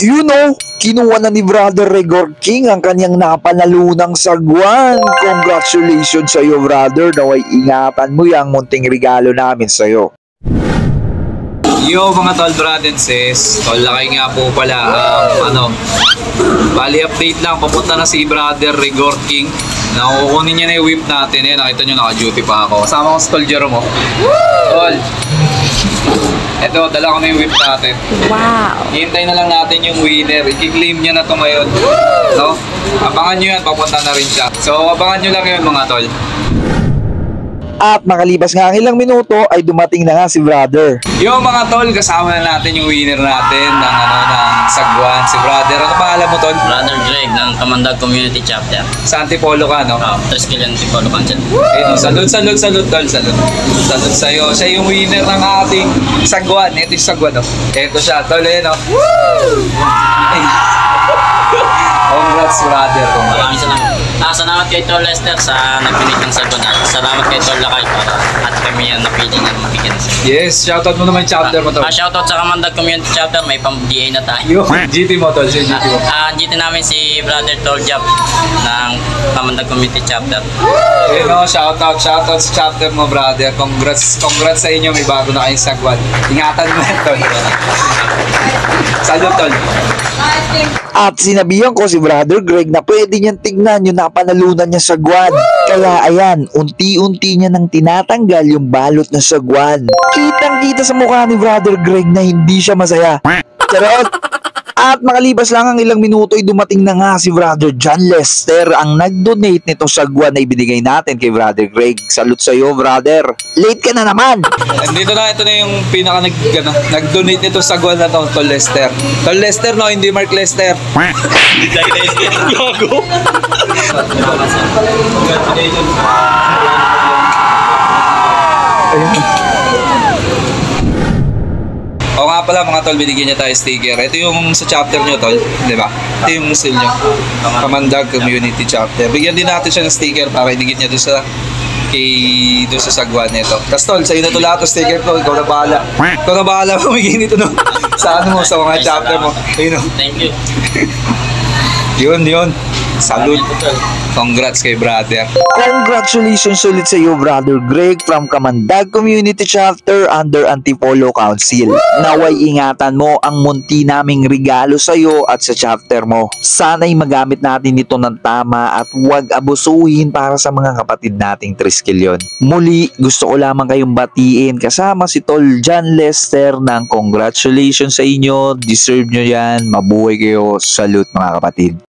You know, kinuha na ni Brother Rigor King ang kanyang napanalunang sagwan. Congratulations sa iyo, brother. Naway ingatan mo yung munting regalo namin sa iyo. Yo mga tol, brad and sis, tol lakay nga po pala bali update lang, papunta na si Brother Rigor King. Nakukunin niya na yung whip natin nakita nyo naka-duty pa ako. Kasama ko sa tol Jerome. Tol, eto, dala ko na yung whip natin. Wow! Hintay na lang natin yung winner, i-claim niya na to ngayon. No? Abangan nyo yan, papunta na rin siya. So abangan nyo lang yun mga tol. At makalipas nga ang ilang minuto ay dumating na nga si brother. Yo mga tol, kasama na natin yung winner natin ng ng sagwan, si brother. Ano pangalan mo tol? Brother Greg ng Kamandag Community Chapter. Sa Antipolo ka, no? Tres Kilyan Antipolo ka dyan. No, salud tol, salud. Salud sa'yo. Siya yung winner ng ating sagwan. Ito yung sagwan, no? Ito siya, tol, no? Congrats brother. Maraming salamat. Salamat kay Tol Lester sa nagpinig ng sagon at salamat kay Tol Lakay para at kami ang napili ng mabigyan sa. Yes, shoutout mo naman yung chapter mo to. Shoutout sa Kamandag Community Chapter, may pang-DA na tayo. GT mo tol, GT mo. GT namin si Brother Tol Jab ng Kamandag Community Chapter. No, shoutout sa chapter mo brother. Congrats sa inyo, may bago na kayong sagwan. Ingatan mo yan tol. Salud tol. At sinabihan ko si Brother Greg na pwede niyang tignan yung napanalunan niya sa sagwan. Kaya ayan, unti-unti niya nang tinatanggal yung balot ng sagwan. Kitang-kita sa mukha ni Brother Greg na hindi siya masaya. Charot! At makalipas lang ang ilang minuto ay dumating na nga si Brother John Lester ang nag-donate nitong sagwan na ibinigay natin kay Brother Greg. Salute sa iyo, brother. Late ka na naman. Andito na, ito na yung pinaka nag-donate nito sagwan na to, Tol Lester. Tol Lester, no, hindi Mark Lester. Gago. O nga pala mga tol, binigyan niya tayo sticker. Ito yung sa chapter nyo tol, di ba? Ito yung seal nyo. Kamandag Community Chapter. Bigyan din natin siya ng sticker para idikit niya doon sa sagwan nito. Tapos tol, sa'yo na ito lahat ng sticker tol. Ikaw na bahala. Ikaw na bahala mamigay nito no? Sa ano mo, sa mga chapter mo. Ayun o. Thank you. Yun. Salute. Congrats kay brother. Congratulations ulit sa iyo, Brother Greg from Kamandag Community Chapter under Antipolo Council. Naway ingatan mo ang munti naming regalo sa iyo at sa chapter mo. Sana'y magamit natin ito ng tama at huwag abusuhin para sa mga kapatid nating Triskelion. Muli, gusto ko lamang kayong batiin kasama si Tol John Lester ng congratulations sa inyo. Deserve nyo yan. Mabuhay kayo. Salute mga kapatid.